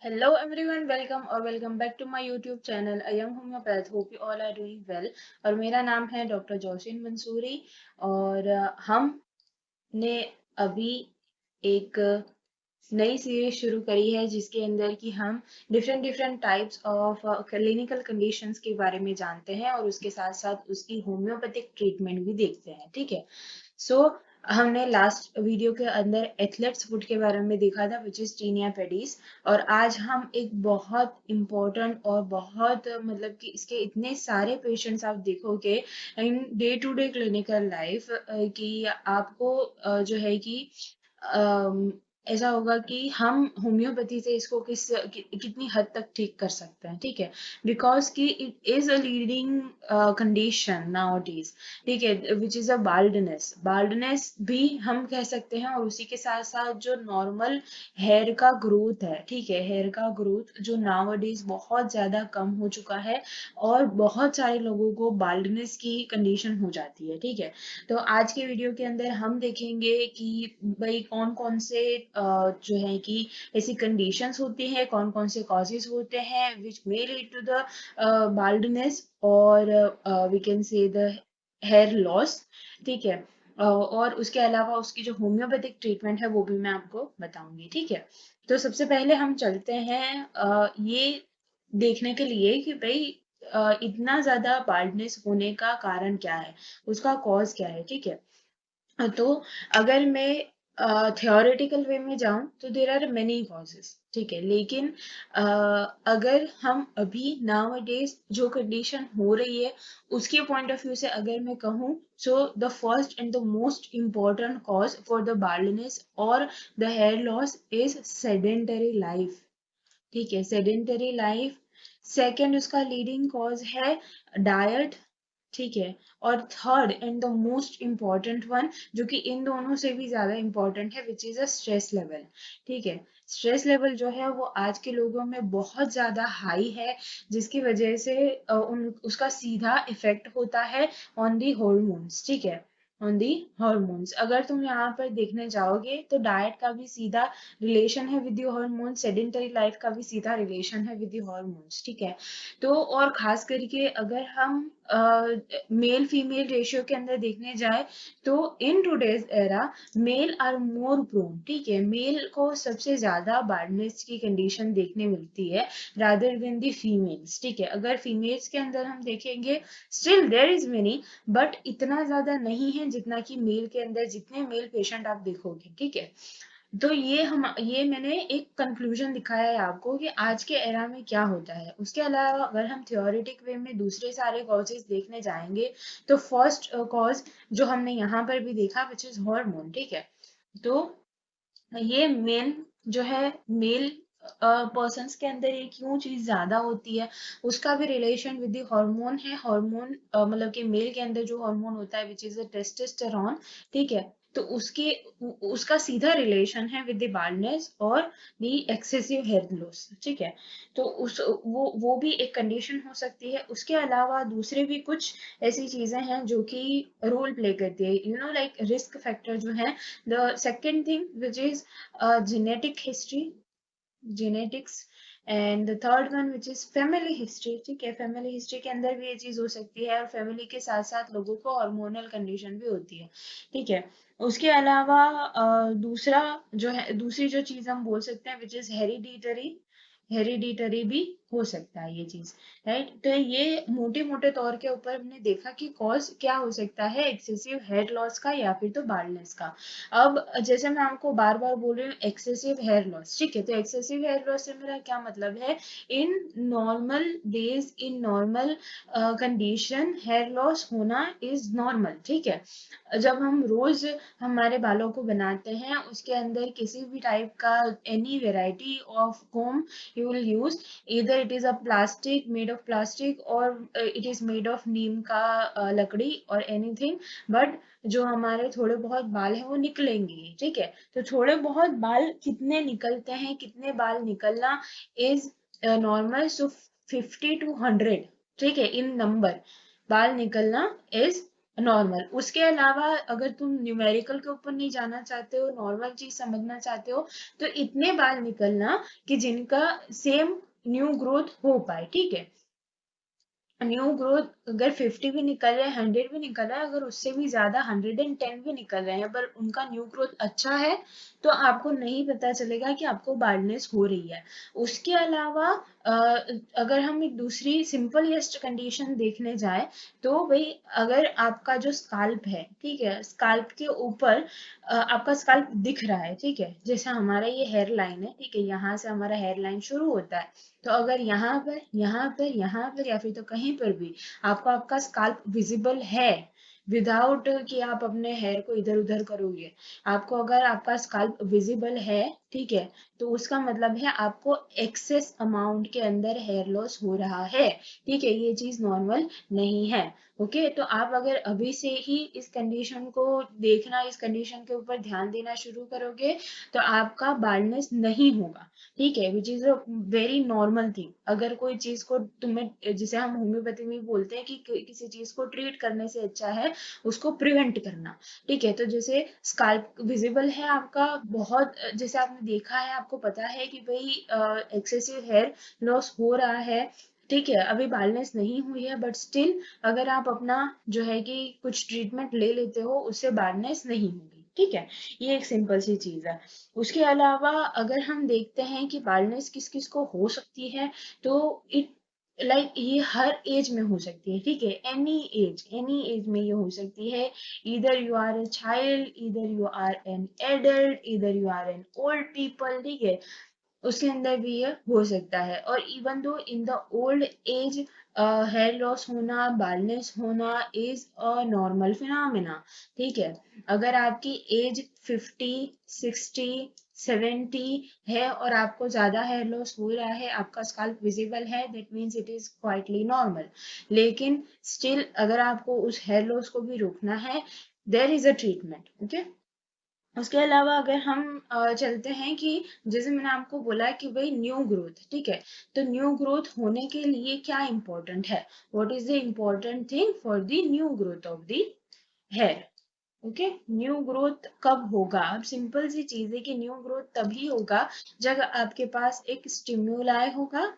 Hello everyone, welcome or welcome back to my YouTube channel A Young Homeopath. Hope you all are doing well. और मेरा नाम है doctor जोशिन Mansuri और हमने अभी एक नई सीरीज शुरू करी है जिसके अंदर कि हम different different types of clinical conditions के बारे में जानते हैं और उसके साथ साथ उसकी होम्योपैथिक ट्रीटमेंट भी देखते हैं। ठीक है। सो हमने लास्ट वीडियो के अंदर एथलेट्स फुट के बारे में देखा था विच इज टीनिया पेडिस। और आज हम एक बहुत इम्पोर्टेंट और बहुत मतलब कि इसके इतने सारे पेशेंट्स आप देखोगे in day to day clinical life कि आपको जो है कि अम, ऐसा होगा कि हम होम्योपैथी से इसको कितनी हद तक ठीक कर सकते हैं। ठीक है। बिकॉज कि it is a leading condition now days. ठीक है। विच इज अ बाल्डनेस भी हम कह सकते हैं और उसी के साथ साथ जो नॉर्मल हेयर का ग्रोथ है। ठीक है। हेयर का ग्रोथ जो नाउ डेज बहुत ज्यादा कम हो चुका है और बहुत सारे लोगों को बाल्डनेस की कंडीशन हो जाती है। ठीक है। तो आज के वीडियो के अंदर हम देखेंगे कि भाई कौन कौन से जो है कि ऐसी कंडीशंस होती हैं, कौन कौन से कॉजेज होते हैं which may lead to the baldness और we can say the hair loss. ठीक है। और उसके अलावा उसकी जो होम्योपैथिक ट्रीटमेंट है वो भी मैं आपको बताऊंगी। ठीक है। तो सबसे पहले हम चलते हैं ये देखने के लिए कि भाई इतना ज्यादा बाल्डनेस होने का कारण क्या है, उसका कॉज क्या है। ठीक है। तो अगर मैं थियोरेटिकल वे में जाऊं तो देर आर मेनी कॉजेस। ठीक है। लेकिन अगर हम अभी नाउ डेज जो कंडीशन हो रही है उसके पॉइंट ऑफ व्यू से अगर मैं कहूँ, so the first and the most important cause for the baldness और the hair loss is sedentary life. ठीक है। Sedentary life. सेकंड उसका लीडिंग कॉज है डाइट। ठीक है। और third and the most important one जो कि इन दोनों से भी ज्यादा इम्पॉर्टेंट है which is a stress level. ठीक है। स्ट्रेस लेवल जो है वो आज के लोगों में बहुत ज्यादा हाई है जिसकी वजह से उसका सीधा इफेक्ट होता है ऑन दी हॉर्मोन्स। ठीक है। ऑन दी हॉर्मोन्स अगर तुम यहाँ पर देखने जाओगे तो डाइट का भी सीधा रिलेशन है with your hormones, sedentary life का भी सीधा रिलेशन है विद योर हॉर्मोन्स। ठीक है। तो और खास करके अगर हम मेल फीमेल रेशियो के अंदर देखने जाए तो in today's era male are more prone. ठीक है। मेल को सबसे ज्यादा बार्डनेस की कंडीशन देखने मिलती है रादर देन दी फीमेल्स। ठीक है। अगर फीमेल्स के अंदर हम देखेंगे still there is many, but इतना ज्यादा नहीं है जितना कि मेल के अंदर जितने मेल पेशेंट आप देखोगे। ठीक है। तो ये मैंने एक कंक्लूजन दिखाया है आपको कि आज के एरा में क्या होता है। उसके अलावा अगर हम थ्योरेटिक वे में दूसरे सारे कॉजेज देखने जाएंगे तो फर्स्ट कॉज जो हमने यहाँ पर भी देखा विच इज हार्मोन। ठीक है। तो ये मेन जो है मेल पर्सन्स के अंदर ये क्यों चीज ज्यादा होती है उसका भी रिलेशन विद द हार्मोन है। हार्मोन मतलब कि मेल के अंदर जो हार्मोन होता है विच इज अ टेस्टोस्टेरोन। ठीक है। तो उसका सीधा रिलेशन है विद द बाल्डनेस और द एक्सेसिव हेयर लॉस। ठीक है। तो वो भी एक कंडीशन हो सकती है। उसके अलावा दूसरे भी कुछ ऐसी चीजें हैं जो कि रोल प्ले करती है, you know like risk factor जो है। The second thing which is genetic history, genetics, and the third one which is family history। ठीक है। family history के अंदर भी ये चीज हो सकती है और family के साथ साथ लोगों को hormonal condition भी होती है। ठीक है। उसके अलावा दूसरा जो है दूसरी जो चीज हम बोल सकते हैं विच इज हेरिडिटरी। हेरिडिटरी भी हो सकता है ये चीज। राइट। तो ये मोटे मोटे तौर के ऊपर हमने देखा कि कॉज क्या हो सकता है एक्सेसिव हेयर लॉस का या फिर तो बाल्डनेस का। अब जैसे मैं आपको बार बार बोल रही हूँ एक्सेसिव हेयर लॉस। ठीक है। तो एक्सेसिव हेयर लॉस से मेरा क्या मतलब है, in normal days in normal condition hair loss होना इज नॉर्मल। ठीक है। जब हम रोज हमारे बालों को बनाते हैं उसके अंदर किसी भी टाइप का any variety of comb you will use, either it is a plastic made of plastic or it is made of नीम का लकड़ी और anything, but जो हमारे थोड़े बहुत बाल हैं वो निकलेंगे ही। ठीक है। तो थोड़े बहुत बाल कितने निकलते हैं, कितने बाल निकलना इज नॉर्मल। So 50 to 100। ठीक है। इन नंबर बाल निकलना इज नॉर्मल। उसके अलावा अगर तुम न्यूमेरिकल के ऊपर नहीं जाना चाहते हो, नॉर्मल चीज समझना चाहते हो, तो इतने बाल निकलना कि जिनका सेम न्यू ग्रोथ हो पाए, ठीक है। न्यू ग्रोथ अगर 50 भी निकल रहे हैं, 100 भी निकल रहा है, अगर उससे भी ज्यादा 110 भी निकल रहे हैं, पर उनका न्यू ग्रोथ अच्छा है, तो आपको नहीं पता चलेगा कि आपको बाल्डनेस हो रही है। उसके अलावा अ, अगर हम एक दूसरी सिंपलेस्ट कंडीशन देखने जाए, तो भाई अगर आपका जो स्काल्प है, ठीक है, स्काल्प के ऊपर आपका स्काल्प दिख रहा है, ठीक है, जैसे हमारा ये हेयर लाइन है, ठीक है, यहाँ से हमारा हेयर लाइन शुरू होता है, तो अगर यहाँ पर, यहाँ पर, यहाँ पर, या फिर तो कहीं पर भी आपको आपका स्काल्प विजिबल है, विदाउट कि आप अपने हेयर को इधर उधर करोगे, आपको अगर आपका स्काल्प विजिबल है, ठीक है, तो उसका मतलब है आपको एक्सेस अमाउंट के अंदर हेयर लॉस हो रहा है, ठीक है, ये चीज नॉर्मल नहीं है। ओके, तो आप अगर अभी से ही इस कंडीशन को देखना, इस कंडीशन के ऊपर ध्यान देना शुरू करोगे, तो आपका बाल्डनेस नहीं होगा, ठीक है, which is a very normal thing. अगर कोई चीज को तुम्हें, जिसे हम होम्योपैथी में बोलते हैं कि किसी चीज को ट्रीट करने से अच्छा है उसको प्रिवेंट करना, ठीक है, तो जैसे स्काल्प विजिबल है आपका बहुत, जैसे आपने देखा है, आपको पता है कि भाई एक्सेसिव हेयर लॉस हो रहा है, ठीक है, अभी बालनेस नहीं हुई है, बट स्टिल अगर आप अपना जो है कि कुछ ट्रीटमेंट ले लेते हो, उससे बालनेस नहीं होगी, ठीक है। ये एक सिंपल सी चीज है। उसके अलावा अगर हम देखते हैं कि बाल्डनेस किस किस को हो सकती है, तो इट ये हर एज में हो सकती है, ठीक है, एनी एज में ये हो सकती है। इधर यू आर ए चाइल्ड, इधर यू आर एन एडल्ट, इधर you are an old people, ठीक है, उसके अंदर भी ये हो सकता है। और even though in the old age hair loss होना, बालनेस होना इज अ नॉर्मल फिनोमिना, ठीक है। अगर आपकी एज 50, 60, 70 है और आपको ज्यादा हेयर लॉस हो रहा है, आपका स्काल्प विजिबल है, that means it is quietly normal. लेकिन स्टिल अगर आपको उस हेयर लॉस को भी रोकना है, देर इज अ ट्रीटमेंट, ओके। उसके अलावा अगर हम चलते हैं कि जैसे मैंने आपको बोला कि भाई न्यू ग्रोथ, ठीक है, तो न्यू ग्रोथ होने के लिए क्या इंपॉर्टेंट है, what is the important thing for the new growth of the hair. Okay, new growth कब होगा? अब सिंपल सी चीज है कि न्यू ग्रोथ तभी होगा जब आपके पास एक स्टिम्युलाई होगा।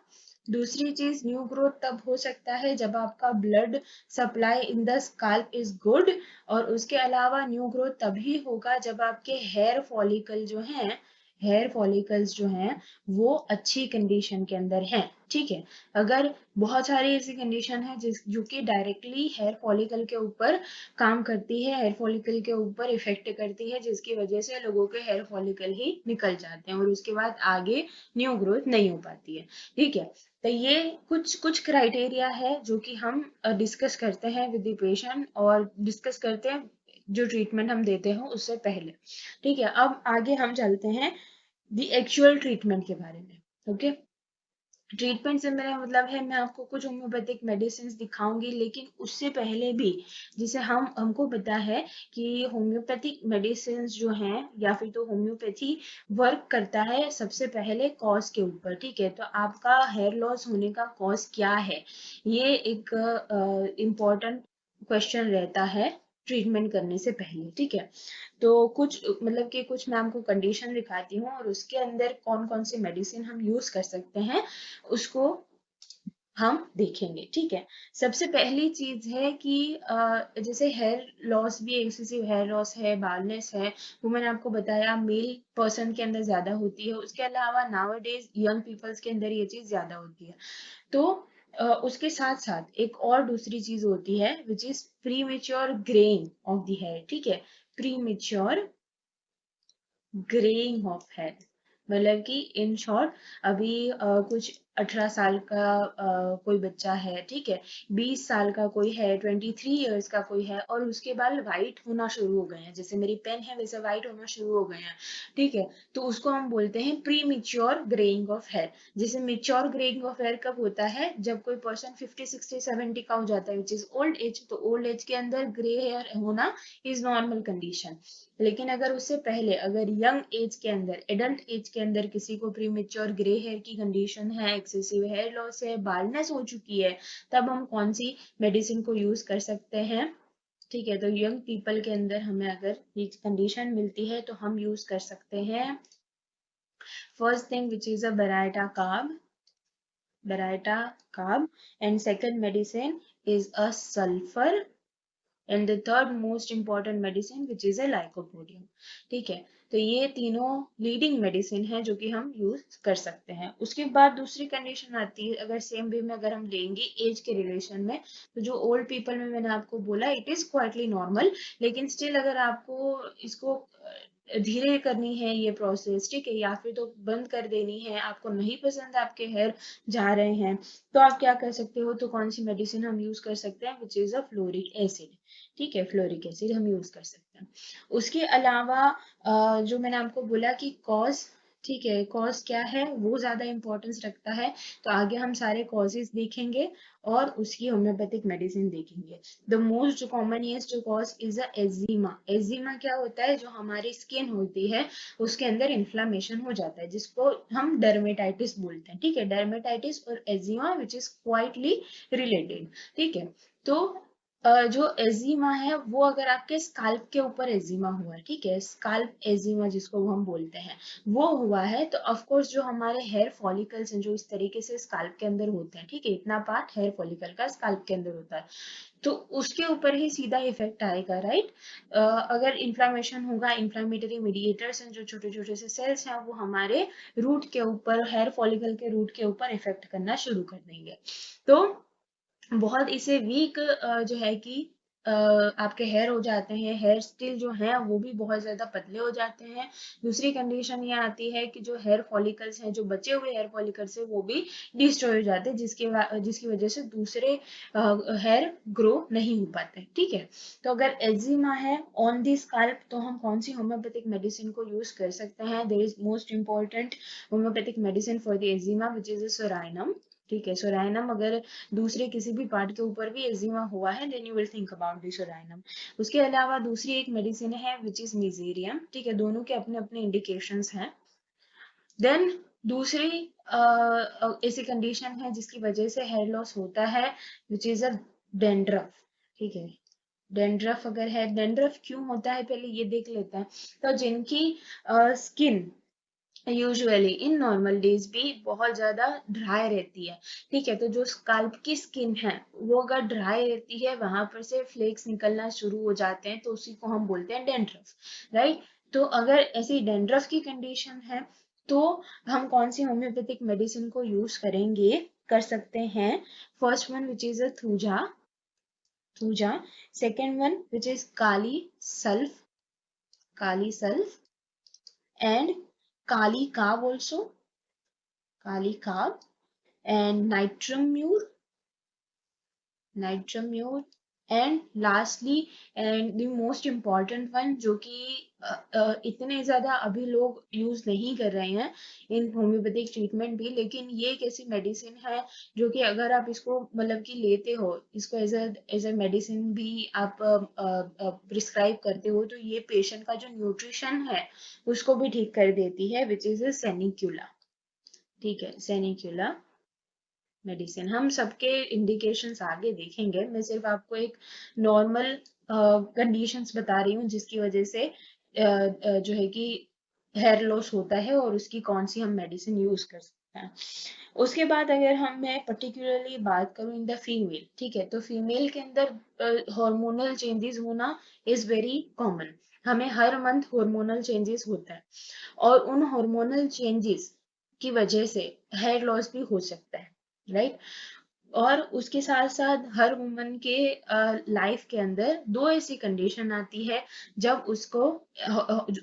दूसरी चीज, न्यू ग्रोथ तब हो सकता है जब आपका blood supply in the scalp is good. और उसके अलावा न्यू ग्रोथ तभी होगा जब आपके हेयर फॉलिकल जो हैं, हेयर फॉलिकल्स जो हैं वो अच्छी कंडीशन के अंदर हैं, ठीक है। अगर बहुत सारी ऐसी कंडीशन है जिस जो कि डायरेक्टली हेयर फॉलिकल के ऊपर काम करती है, हेयर फॉलिकल के ऊपर इफेक्ट करती है, जिसकी वजह से लोगों के हेयर फॉलिकल ही निकल जाते हैं और उसके बाद आगे न्यू ग्रोथ नहीं हो पाती है, ठीक है। तो ये कुछ कुछ क्राइटेरिया है जो कि हम डिस्कस करते हैं विद द पेशेंट और डिस्कस करते हैं जो ट्रीटमेंट हम देते हैं उससे पहले, ठीक है। अब आगे हम चलते हैं द एक्चुअल ट्रीटमेंट के बारे में, ओके। ट्रीटमेंट से मेरा मतलब है मैं आपको कुछ होम्योपैथिक मेडिसिन दिखाऊंगी, लेकिन उससे पहले भी जिसे हमको पता है कि होम्योपैथिक मेडिसिन जो हैं या फिर तो होम्योपैथी वर्क करता है सबसे पहले कॉज के ऊपर, ठीक है। तो आपका हेयर लॉस होने का कॉज क्या है, ये एक इम्पोर्टेंट क्वेश्चन रहता है ट्रीटमेंट करने से पहले, ठीक है। तो कुछ मतलब कि कुछ मैं आपको कंडीशन दिखाती हूँ और उसके अंदर कौन कौन सी मेडिसिन हम यूज कर सकते हैं उसको हम देखेंगे, ठीक है। सबसे पहली चीज है कि जैसे हेयर लॉस भी, एक्सेसिव हेयर लॉस है, बालनेस है, वो मैंने आपको बताया मेल पर्सन के अंदर ज्यादा होती है। उसके अलावा नाउअडेज यंग पीपल्स के अंदर ये चीज ज्यादा होती है। तो उसके साथ साथ एक और दूसरी चीज होती है which is premature greying of the hair, ठीक है। Premature greying of hair मतलब कि इन शॉर्ट अभी कुछ 18 साल का कोई बच्चा है, ठीक है, 20 साल का कोई है, 23 इयर्स का कोई है, और उसके बाल वाइट होना शुरू हो गए हैं, जैसे मेरी पेन है वैसे वाइट होना शुरू हो गए हैं, ठीक है। तो उसको हम बोलते हैं premature greying of hair. जैसे मिच्योर ग्रेइंग ऑफ हेयर कब होता है, जब कोई पर्सन 50, 60, 70 का हो जाता है, विच इज ओल्ड एज। तो ओल्ड एज के अंदर ग्रे हेयर होना इज नॉर्मल कंडीशन। लेकिन अगर उससे पहले, अगर यंग एज के अंदर, एडल्ट एज के अंदर किसी को प्रीमेच्योर ग्रे हेयर की कंडीशन है, एक्सेसिव हेयर लॉस है, बाल्डनेस हो चुकी है, तब हम कौन सी मेडिसिन को यूज कर सकते हैं, ठीक है, तो यंग पीपल के अंदर हमें अगर ये कंडीशन मिलती है तो हम यूज कर सकते हैं first thing which is a Baraita carb, and second medicine is a sulfur, and the third most important medicine which is a lycopodium. ठीक है, तो ये तीनों लीडिंग मेडिसिन है जो कि हम यूज कर सकते हैं। उसके बाद दूसरी कंडीशन आती है, अगर सेम वे में अगर हम लेंगे एज के रिलेशन में, तो जो ओल्ड पीपल में मैंने आपको बोला इट इज क्वाइटली नॉर्मल, लेकिन स्टिल अगर आपको इसको धीरे करनी है ये प्रोसेस, ठीक है, या फिर तो बंद कर देनी है, आपको नहीं पसंद आपके हेयर जा रहे हैं, तो आप क्या कर सकते हो, तो कौन सी मेडिसिन हम यूज कर सकते हैं, विच इज अ फ्लोरिक एसिड। ठीक है, फ्लोरिक एसिड हम यूज कर सकते हैं। उसके अलावा जो मैंने आपको बोला कि कॉज, ठीक है, कॉज क्या है वो ज्यादा इंपॉर्टेंस रखता है, तो आगे हम सारे कॉजेज देखेंगे और उसकी होम्योपैथिक मेडिसिन देखेंगे। द मोस्ट जो कॉमनेस्ट जो कॉज इज अ एजिमा। एजिमा क्या होता है, जो हमारी स्किन होती है उसके अंदर इन्फ्लामेशन हो जाता है, जिसको हम डर्मेटाइटिस बोलते हैं। ठीक है, डर्मेटाइटिस और एजिमा विच इज क्वाइटली रिलेटेड। ठीक है, तो जो एजिमा है वो अगर आपके स्काल्प के ऊपर एजिमा हुआ है, ठीक है, स्काल्प एजिमा जिसको हम बोलते हैं, वो हुआ है, तो ऑफ कोर्स जो हमारे हेयर फॉलिकल्स हैं जो इस तरीके से स्काल्प के अंदर होते हैं, ठीक है, इतना पार्ट हेयर फॉलिकल का स्काल्प के अंदर होता है, तो उसके ऊपर ही सीधा इफेक्ट आएगा, राइट। अगर इन्फ्लामेशन होगा, इन्फ्लामेटरी मीडिएटर्स हैं जो छोटे छोटे से सेल्स हैं वो हमारे रूट के ऊपर, हेयर फॉलिकल के रूट के ऊपर इफेक्ट करना शुरू कर देंगे, तो बहुत इसे वीक जो है कि आपके हेयर हो जाते हैं, हेयर स्टिल जो है वो भी बहुत ज्यादा पतले हो जाते हैं। दूसरी कंडीशन ये आती है कि जो हेयर फॉलिकल्स हैं, जो बचे हुए हेयर फॉलिकल्स है वो भी डिस्ट्रॉय हो जाते हैं, जिसकी वजह से दूसरे हेयर ग्रो नहीं हो पाते। ठीक है, तो अगर एक्जिमा है ऑन दी स्कैल्प तो हम कौन सी होम्योपैथिक मेडिसिन को यूज कर सकते हैं। There is most important homoeopathic medicine for the eczema which is psorinum. ठीक है, सोराइनम अगर दूसरे किसी भी पार्ट के ऊपर भी एक्जिमा हुआ है then you will think about the psorinum. उसके अलावा दूसरी एक मेडिसिन है विच इज मिजेरियम। ठीक है, दोनों के अपने अपने इंडिकेशंस हैं। देन दूसरी ऐसी कंडीशन है जिसकी वजह से हेयर लॉस होता है विच इज अ डेंड्रफ। ठीक है, डेंड्रफ अगर है, डेंड्रफ क्यों होता है पहले ये देख लेते हैं। तो जिनकी skin usually in normal days भी बहुत ज्यादा ड्राई रहती है, ठीक है, तो जो स्कैल्प की स्किन है वो अगर ड्राई रहती है, वहां पर से फ्लेक्स निकलना शुरू हो जाते हैं, तो उसी को हम बोलते हैं डेंड्रफ, राइट। तो अगर ऐसी डेंड्रफ की कंडीशन है तो हम कौन सी होम्योपैथिक मेडिसिन को यूज करेंगे, कर सकते हैं। First one which is a thuja. Second one which is kali sulph and kali carb also, kali carb and nitrum mure and lastly and the most important one जो कि इतने ज्यादा अभी लोग यूज नहीं कर रहे हैं इन होम्योपैथिक ट्रीटमेंट भी, लेकिन ये एक ऐसी मेडिसिन है जो कि अगर आप इसको मतलब कि लेते हो, इसको एज अ मेडिसिन भी आप प्रिस्क्राइब करते हो, तो ये पेशेंट का जो न्यूट्रिशन है उसको भी ठीक कर देती है विच इज सेनिक्यूला। ठीक है, सेनिक्यूला मेडिसिन। हम सबके इंडिकेशंस आगे देखेंगे, मैं सिर्फ आपको एक नॉर्मल कंडीशंस बता रही हूँ जिसकी वजह से जो है कि हेयर लॉस होता है और उसकी कौन सी हम मेडिसिन यूज कर सकते हैं। उसके बाद अगर मैं पर्टिकुलरली बात करूँ इन द फीमेल, ठीक है, तो फीमेल के अंदर हार्मोनल चेंजेस होना इज वेरी कॉमन। हमें हर मंथ हार्मोनल चेंजेस होता है और उन हार्मोनल चेंजेस की वजह से हेयर लॉस भी हो सकता है, राइट। और उसके साथ साथ हर वुमन के लाइफ के अंदर दो ऐसी कंडीशन आती है जब उसको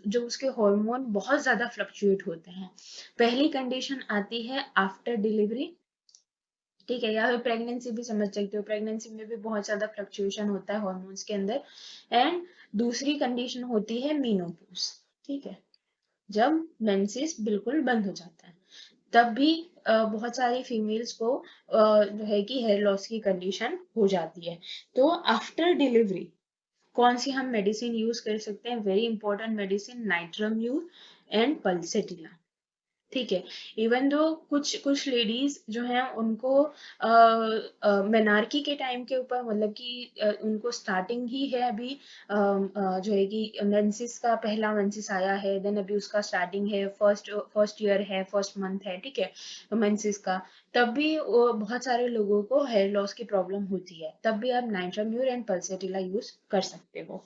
जो उसके हार्मोन बहुत ज्यादा फ्लक्चुएट होते हैं। पहली कंडीशन आती है आफ्टर डिलीवरी, ठीक है, या फिर प्रेगनेंसी भी समझ सकते हो, प्रेगनेंसी में भी बहुत ज्यादा फ्लक्चुएशन होता है हॉर्मोन्स के अंदर। एंड दूसरी कंडीशन होती है मीनोपॉज, ठीक है, जब मेंसेस बिल्कुल बंद हो जाता है, तब भी बहुत सारी फीमेल्स को जो है कि हेयर लॉस की कंडीशन हो जाती है। तो आफ्टर डिलीवरी कौन सी हम मेडिसिन यूज कर सकते हैं, very important medicine natrum mur and pulsatilla. ठीक है। इवन दो कुछ कुछ लेडीज जो हैं उनको मेनार्की के टाइम के ऊपर, मतलब कि उनको स्टार्टिंग ही है अभी, जो है कि मेंसेस का पहला मेंसेस आया है, देन अभी उसका स्टार्टिंग है, फर्स्ट फर्स्ट ईयर है, फर्स्ट मंथ है, ठीक है, मेंसेस का। तब भी बहुत सारे लोगों को हेयर लॉस की प्रॉब्लम होती है, तब भी आप नाइट्राम्यूर एंड पल्सेटिला यूज कर सकते हो।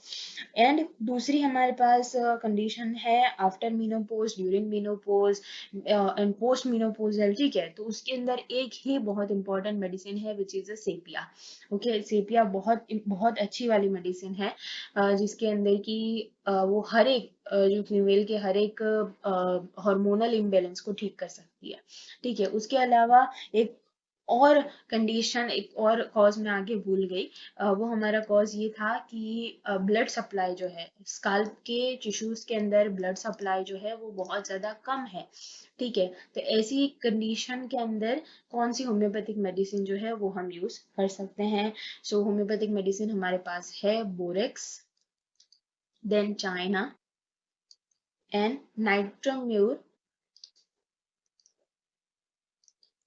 एंड दूसरी हमारे पास कंडीशन है after menopause, during menopause and post menopausal, ठीक है। तो उसके अंदर एक ही बहुत इंपॉर्टेंट मेडिसिन है which is sepia. Okay, sepia बहुत बहुत अच्छी वाली मेडिसिन है, जिसके अंदर की वो हर एक जो फीमेल के हर एक हार्मोनल इम्बेलेंस को ठीक कर सकती है, ठीक है। उसके अलावा एक और कंडीशन, एक और कॉज मैं आगे भूल गई, वो हमारा कॉज ये था कि ब्लड सप्लाई जो है स्काल्प के टिश्यूज के अंदर, ब्लड सप्लाई जो है वो बहुत ज्यादा कम है, ठीक है। तो ऐसी कंडीशन के अंदर कौन सी होम्योपैथिक मेडिसिन जो है वो हम यूज कर सकते हैं। सो होम्योपैथिक मेडिसिन हमारे पास है borax, then China and natrum mur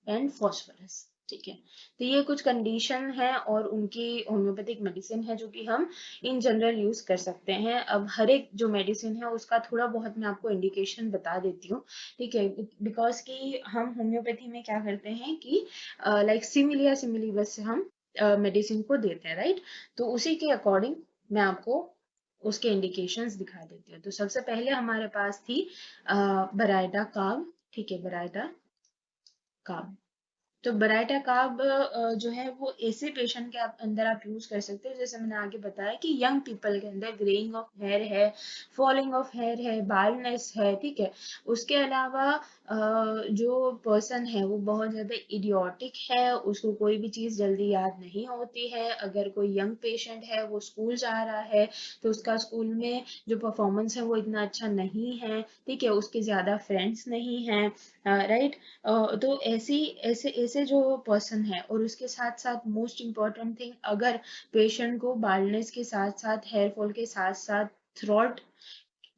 and phosphorus, ठीक है। तो ये कुछ कंडीशन है और उनकी होम्योपैथिक मेडिसिन है जो कि हम इन जनरल यूज कर सकते हैं। अब हर एक जो मेडिसिन है उसका थोड़ा बहुत मैं आपको इंडिकेशन बता देती हूँ, ठीक है। बिकॉज कि हम होम्योपैथी में क्या करते हैं कि लाइक सिमिली या सिमिली बस से हम मेडिसिन को देते हैं, राइट। तो उसी के अकॉर्डिंग मैं आपको उसके इंडिकेशंस दिखा देती हूँ। तो सबसे पहले हमारे पास थी बराइटा काब, ठीक है, बराइटा काब। तो बराइटा कार्ब जो है वो ऐसे पेशेंट के अंदर आप यूज कर सकते हो, जैसे मैंने आगे बताया कि यंग पीपल के अंदर ग्रेइंग ऑफ हेयर है, फॉलिंग ऑफ हेयर है, बालनेस है, ठीक है। उसके अलावा जो पर्सन है वो बहुत ज्यादा इडियोटिक है, उसको कोई भी चीज जल्दी याद नहीं होती है। अगर कोई यंग पेशेंट है, वो स्कूल जा रहा है, तो उसका स्कूल में जो परफॉर्मेंस है वो इतना अच्छा नहीं है, ठीक है, उसके ज्यादा फ्रेंड्स नहीं हैं, राइट। तो ऐसी ऐसे ऐसे जो पर्सन है, और उसके साथ साथ मोस्ट इम्पॉर्टेंट थिंग, अगर पेशेंट को बाल्डनेस के साथ साथ हेयर फॉल के साथ साथ थ्रोट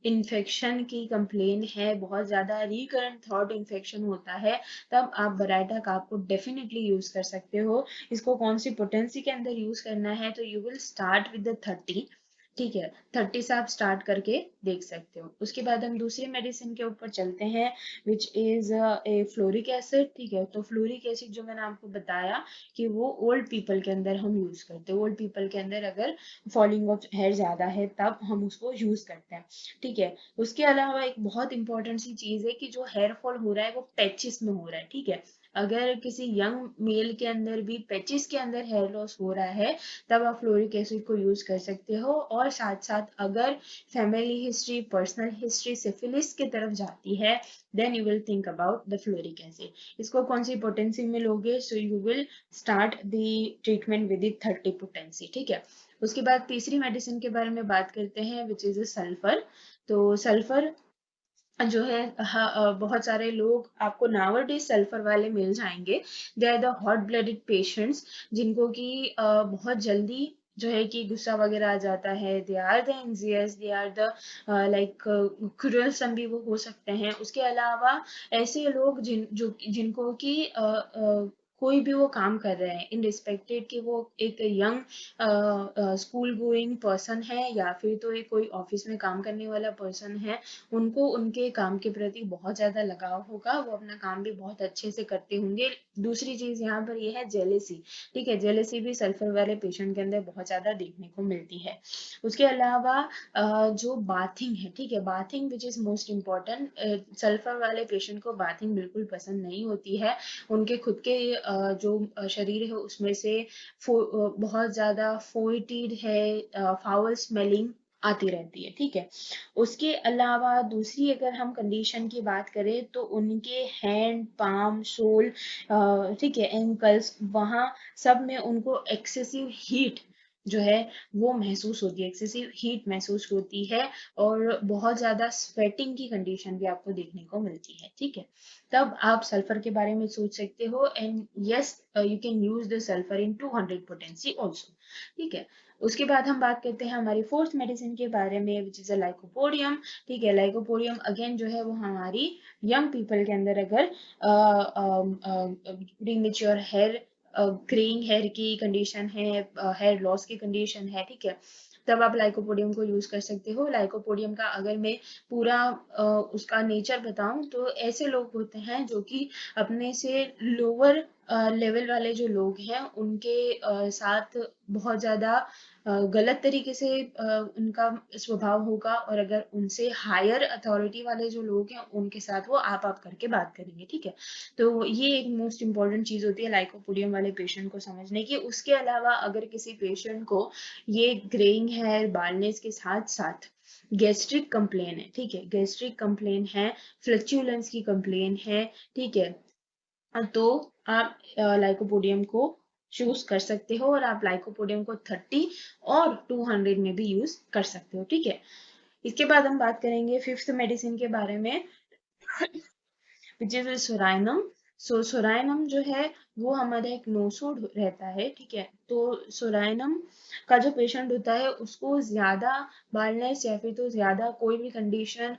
इन्फेक्शन की कंप्लेन है, बहुत ज्यादा रिकरेंट थ्रोट इन्फेक्शन होता है, तब आप बराइटा का आपको डेफिनेटली यूज कर सकते हो। इसको कौन सी पोटेंसी के अंदर यूज करना है, तो you will start with the 30, ठीक है, 30 से आप स्टार्ट करके देख सकते हो। उसके बाद हम दूसरी मेडिसिन के ऊपर चलते हैं which is a fluoric acid, ठीक है। तो फ्लोरिक एसिड जो मैंने आपको बताया कि वो ओल्ड पीपल के अंदर हम यूज करते हैं, ओल्ड पीपल के अंदर अगर फॉलिंग ऑफ हेयर ज्यादा है तब हम उसको यूज करते हैं, ठीक है। उसके अलावा एक बहुत इंपॉर्टेंट सी चीज है कि जो हेयर फॉल हो रहा है वो पैचिस में हो रहा है, ठीक है। अगर किसी यंग मेल के अंदर भी पैचिस के अंदर हेयर लॉस हो रहा है, तब आप फ्लोरिक एसिड को यूज कर सकते हो। और साथ साथ अगर family history, personal history syphilis की तरफ जाती है, then you will think about the fluoric acid. इसको कौन सी पोटेंसी में लोगे, so you will start the treatment with 30 potency, ठीक है। उसके बाद तीसरी मेडिसिन के बारे में बात करते हैं विच इज सल्फर। तो सल्फर जो है, बहुत सारे लोग आपको नाउअडेज सल्फर वाले मिल जाएंगे। They are the hot blooded patients, जिनको कि बहुत जल्दी जो है कि गुस्सा वगैरह आ जाता है। They are the anxious, they are the like crural some भी वो हो सकते हैं। उसके अलावा ऐसे लोग जिनको कि कोई भी वो काम कर रहे हैं, इन रिस्पेक्टेड कि वो एक यंग स्कूल गोइंग पर्सन है या फिर तो एक कोई ऑफिस में काम करने वाला पर्सन है, उनको उनके काम के प्रति बहुत ज्यादा लगाव होगा, वो अपना काम भी बहुत अच्छे से करते होंगे। दूसरी चीज यहाँ पर ये है जेलेसी, ठीक है। जेलेसी भी सल्फर वाले पेशेंट के अंदर बहुत ज्यादा देखने को मिलती है। उसके अलावा जो बाथिंग है, ठीक है, bathing which is most important, sulphur वाले पेशेंट को बाथिंग बिल्कुल पसंद नहीं होती है। उनके खुद के जो शरीर है उसमें से बहुत ज्यादा फोइटिड है, फाउल स्मेलिंग आती रहती है, ठीक है। उसके अलावा दूसरी अगर हम कंडीशन की बात करें तो उनके हैंड, पाम, सोल, ठीक है, एंकल्स, वहां सब में उनको एक्सेसिव हीट जो है वो महसूस होती है, एक्सेसिव हीट महसूस होती है, और बहुत ज्यादा स्वेटिंग की कंडीशन भी आपको देखने को मिलती है। ठीक है, तब आप सल्फर के बारे में सोच सकते हो, and yes you can use the sulphur in 200 potency also. ठीक है, उसके बाद हम बात करते हैं हमारी फोर्थ मेडिसिन के बारे में, विच इज अ लाइकोपोडियम। ठीक है, लाइकोपोडियम अगेन जो है वो हमारी यंग पीपल के अंदर अगर प्रीमेच्योर हेयर ग्रेइंग हेयर की कंडीशन है, हेयर लॉस की कंडीशन है, ठीक है, तब आप लाइकोपोडियम को यूज कर सकते हो। लाइकोपोडियम का अगर मैं पूरा उसका नेचर बताऊं तो ऐसे लोग होते हैं जो कि अपने से लोअर लेवल वाले जो लोग हैं उनके साथ बहुत ज्यादा गलत तरीके से उनका स्वभाव होगा, और अगर उनसे हायर अथॉरिटी वाले जो लोग हैं उनके साथ वो आप करके बात करेंगे। ठीक है, तो ये एक मोस्ट इंपॉर्टेंट चीज होती है लाइकोपोडियम वाले पेशेंट को समझने की। उसके अलावा अगर किसी पेशेंट को ये ग्रेइंग हेयर, बालनेस के साथ साथ गैस्ट्रिक कंप्लेन है, ठीक है, गैस्ट्रिक कंप्लेन है, फ्लैचुलेंस की कंप्लेन है, ठीक है, तो आप लाइकोपोडियम को चूज कर सकते हो, और आप लाइकोपोडियम को 30 और 200 में भी यूज कर सकते हो। ठीक है, इसके बाद हम बात करेंगे फिफ्थ मेडिसिन के बारे में, विच इज सोराइनम। सोराइनम जो है वो हमारा एक नोसोड रहता है। ठीक है, तो सोराइनम का जो पेशेंट होता है उसको ज्यादा बालनेस या फिर तो ज्यादा कोई भी कंडीशन,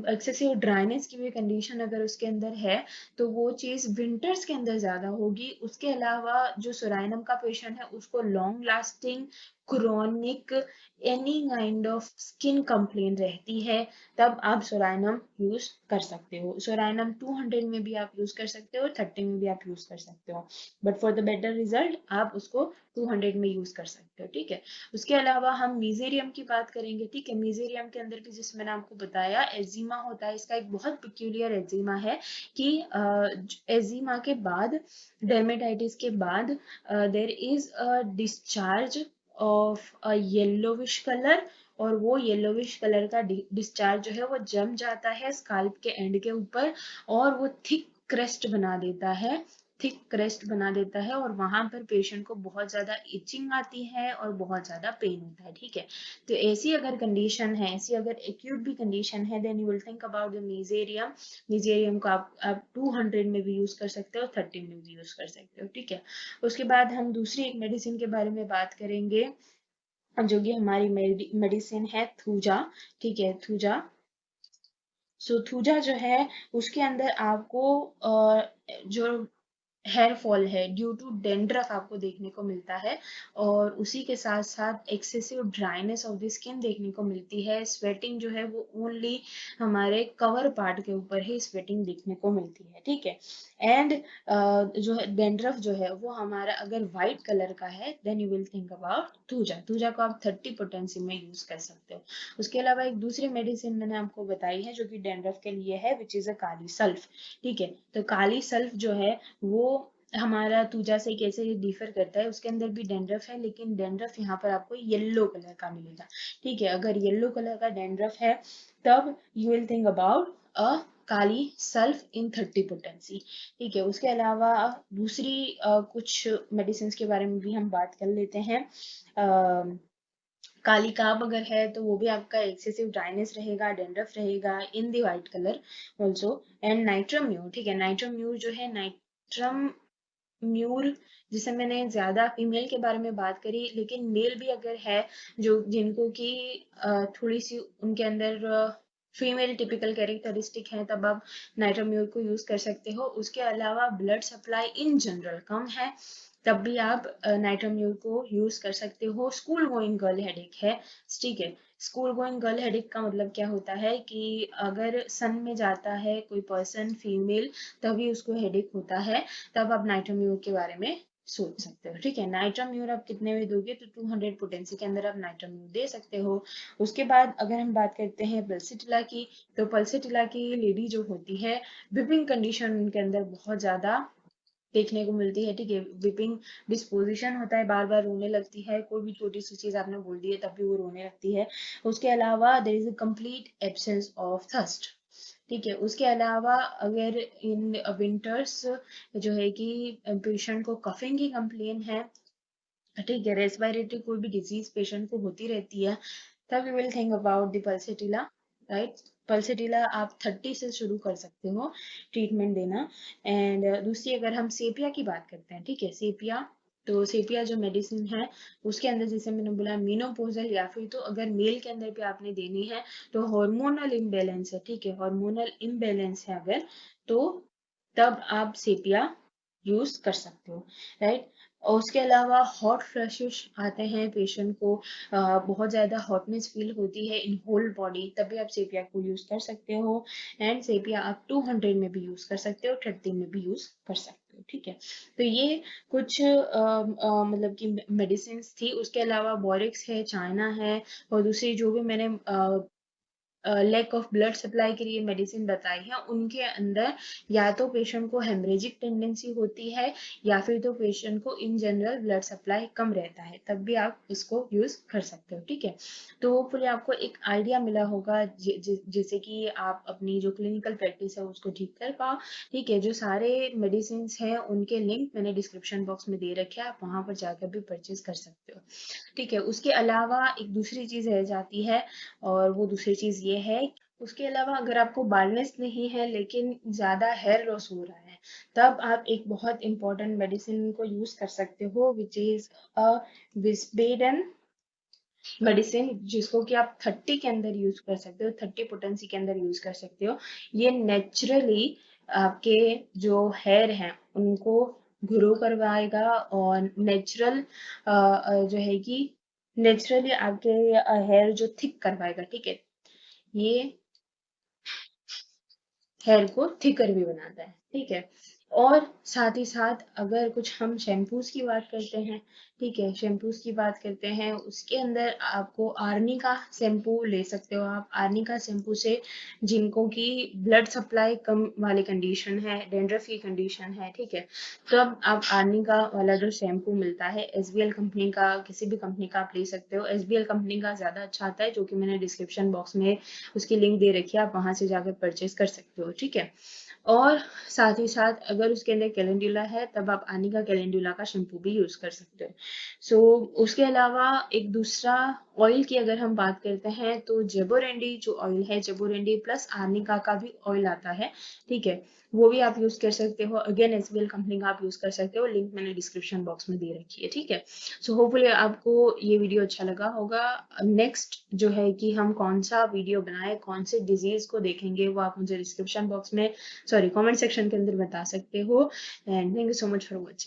एक्सेसिव ड्राइनेस की भी कंडीशन अगर उसके अंदर है तो वो चीज विंटर्स के अंदर ज्यादा होगी। उसके अलावा जो सोराइनम का पेशेंट है उसको long lasting chronic any kind of skin complain रहती है, तब आप सोराइनम यूज कर सकते हो। सोराइनम 200 में भी आप यूज कर सकते हो, 30 में भी आप यूज कर सकते हो, but for the better result आप उसको 200 में यूज कर सकते हो। ठीक है, उसके अलावा हम मीजेरियम की बात करेंगे। ठीक है, मीजेरियम के अंदर भी जिस मैंने आपको बताया एजिमा होता है, इसका एक बहुत पिक्यूलियर एजिमा है कि एजिमा के बाद, डर्मेटाइटिस के बाद देर is a discharge of a yellowish colour, और वो येलोविश कलर का डिस्चार्ज जो है वो जम जाता है स्काल्प के एंड के ऊपर, और वो थिक क्रेस्ट बना देता है, थिक क्रेस्ट बना देता है, और वहां पर पेशेंट को बहुत ज्यादा इचिंग आती है और बहुत ज्यादा पेन होता है। ठीक है, तो ऐसी अगर कंडीशन है, ऐसी अगर एक्यूट भी कंडीशन है, then you will think about the mezereum. Mezereum को आप 200 में भी यूज कर सकते हो, 30 में भी यूज कर सकते हो। ठीक है, उसके बाद हम दूसरी एक मेडिसिन के बारे में बात करेंगे, जो कि हमारी मेडिसिन है थूजा। ठीक है, थूजा। थूजा जो है उसके अंदर आपको जो हेयर फॉल है ड्यू टू डेंड्रफ आपको देखने को मिलता है, और उसी के साथ साथ excessive dryness of the skin देखने को मिलती है। स्वेटिंग जो है वो ओनली हमारे कवर पार्ट के ऊपर ही स्वेटिंग देखने को मिलती है। ठीक है, एंड जो है डेंड्रफ जो है वो हमारा अगर व्हाइट कलर का है, then you will think about thuja. Thuja को आप 30 पोटेंसी में यूज कर सकते हो। उसके अलावा एक दूसरी मेडिसिन मैंने आपको बताई है जो कि डेंड्रफ के लिए है, which is a kali sulph. ठीक है, तो काली सल्फ जो है वो हमारा तुजा से कैसे डिफर करता है, उसके अंदर भी डेंड्रफ है, लेकिन डेंड्रफ यहाँ पर आपको येलो कलर का मिलेगा। ठीक है, अगर येलो कलर का डेंड्रफ है तब you will think about a kali sulph in 30 potency. ठीक है, उसके अलावा दूसरी कुछ मेडिसिन के बारे में भी हम बात कर लेते हैं। काली काब अगर है तो वो भी आपका एक्सेसिव ड्राइनेस रहेगा, डेंड्रफ रहेगा in the white colour also. And natrum mur, ठीक है, नाइट्रम म्यूर जो है, नाइट्रम म्यूर जिसे मैंने ज्यादा फीमेल के बारे में बात करी, लेकिन मेल भी अगर है जो जिनको कि थोड़ी सी उनके अंदर फीमेल टिपिकल कैरेक्टरिस्टिक है, तब आप नाइट्रोम्यूर को यूज कर सकते हो। उसके अलावा ब्लड सप्लाई इन जनरल कम है, तब भी आप नाइट्रोम्यूर को यूज कर सकते हो। स्कूल गोइंग गर्ल हेडेक है, ठीक है, स्कूल गोइंग गर्ल हेडेक का मतलब क्या होता है कि अगर सन में जाता है कोई पर्सन फीमेल तभी उसको हेडेक होता है, तब आप नाइट्रोम्यूर के बारे में सोच सकते हो। ठीक है, नाइट्रोम्यूर आप कितने में दोगे, तो 200 पोटेंसी के अंदर आप नाइट्रोम्यूर दे सकते हो। उसके बाद अगर हम बात करते हैं पल्सिटिला की, तो पल्सिटिला की लेडी जो होती है, विपिंग कंडीशन उनके अंदर बहुत ज्यादा देखने को मिलती है। ठीक है, विपिंग डिस्पोजिशन होता है, बार बार रोने लगती है, कोई भी छोटी सी चीज आपने बोल दी है तब भी वो रोने लगती है। उसके अलावा there is a complete absence of thirst. ठीक है, उसके अलावा अगर इन विंटर्स जो है कि पेशेंट को कफिंग की कंप्लेन है, ठीक है, रेस्पिरेटरी कोई भी डिजीज पेशेंट को होती रहती है, तब you will think about the pulsatilla, right. Pulsatilla आप 30 से शुरू कर सकते हो ट्रीटमेंट देना। एंड दूसरी, अगर हम सेपिया की बात करते हैं, ठीक है, सेपिया, तो सेपिया जो मेडिसिन है उसके अंदर जैसे मैंने बोला मीनोपोजल, या फिर तो अगर मेल के अंदर भी आपने देनी है तो हार्मोनल इम्बैलेंस है, ठीक है, हार्मोनल इम्बैलेंस है अगर, तो तब आप सेपिया यूज कर सकते हो, राइट। और उसके अलावा हॉट फ्लैशेस आते हैं पेशेंट को, बहुत ज़्यादा हॉटनेस फील होती है इन होल बॉडी, तभी आप सेपिया को यूज़ कर सकते हो। एंड सेपिया आप 200 में भी यूज़ कर सकते हो, 30 में भी यूज़ कर सकते हो, ठीक है। तो ये कुछ मतलब कि मेडिसिन थी। उसके अलावा बोरिक्स है, चाइना है, और दूसरी जो भी मैंने लैक ऑफ ब्लड सप्लाई के लिए मेडिसिन बताई है, उनके अंदर या तो पेशेंट को हेमरेजिक टेंडेंसी होती है, या फिर तो पेशेंट को इन जनरल ब्लड सप्लाई कम रहता है, तब भी आप इसको यूज कर सकते हो, ठीक है। तो होपफुली आपको एक आइडिया मिला होगा जैसे कि आप अपनी जो क्लिनिकल प्रैक्टिस है उसको ठीक कर पाओ, ठीक है। जो सारे मेडिसिन हैं उनके लिंक मैंने डिस्क्रिप्शन बॉक्स में दे रखे हैं, आप वहां पर जाकर भी परचेज कर सकते हो, ठीक है। उसके अलावा एक दूसरी चीज रह जाती है, और वो दूसरी चीज ये है, उसके अलावा अगर आपको बालनेस नहीं है लेकिन ज्यादा हेयर लॉस हो रहा है, तब आप एक बहुत इंपॉर्टेंट मेडिसिन को यूज कर सकते हो, विच इज अ विस्पेडन मेडिसिन, जिसको कि आप 30 के अंदर यूज कर सकते हो, 30 पोटेंसी के अंदर यूज कर सकते हो। ये नेचुरली आपके जो हेयर हैं उनको ग्रो करवाएगा, और नेचुरल जो है कि नेचुरली आपके हेयर जो थिक करवाएगा, ठीक है। ये हेयर को थिकर भी बनाता है, ठीक है। और साथ ही साथ अगर कुछ हम शैम्पूज की बात करते हैं, ठीक है, शैम्पूज की बात करते हैं, उसके अंदर आपको आर्नी का शैम्पू ले सकते हो आप। आर्नी का शैम्पू से जिनको की ब्लड सप्लाई कम वाली कंडीशन है, डेंड्रफ की कंडीशन है, ठीक है, तब आप आर्नी का वाला जो शैम्पू मिलता है एसबीएल कंपनी का, किसी भी कंपनी का आप ले सकते हो। एसबीएल कंपनी का ज्यादा अच्छा आता है, जो कि मैंने डिस्क्रिप्शन बॉक्स में उसकी लिंक दे रखी है, आप वहां से जाकर परचेज कर सकते हो, ठीक है। और साथ ही साथ अगर उसके अंदर कैलेंडुला है, तब आप आनी का कैलेंडुला का शैम्पू भी यूज कर सकते हो। सो उसके अलावा एक दूसरा ऑयल की अगर हम बात करते हैं, तो जेबोरेंडी जो ऑयल है, जेबोरेंडी प्लस आर्निका का भी ऑयल आता है, ठीक है, वो भी आप यूज कर सकते हो। अगेन एसबीएल कंपनी का आप यूज कर सकते हो, लिंक मैंने डिस्क्रिप्शन बॉक्स में दे रखी है, ठीक है। सो होपफुली आपको ये वीडियो अच्छा लगा होगा। नेक्स्ट जो है कि हम कौन सा वीडियो बनाए, कौन से डिजीज को देखेंगे, वो आप मुझे डिस्क्रिप्शन बॉक्स में, सॉरी, कमेंट सेक्शन के अंदर बता सकते हो। And thank you so much for watching.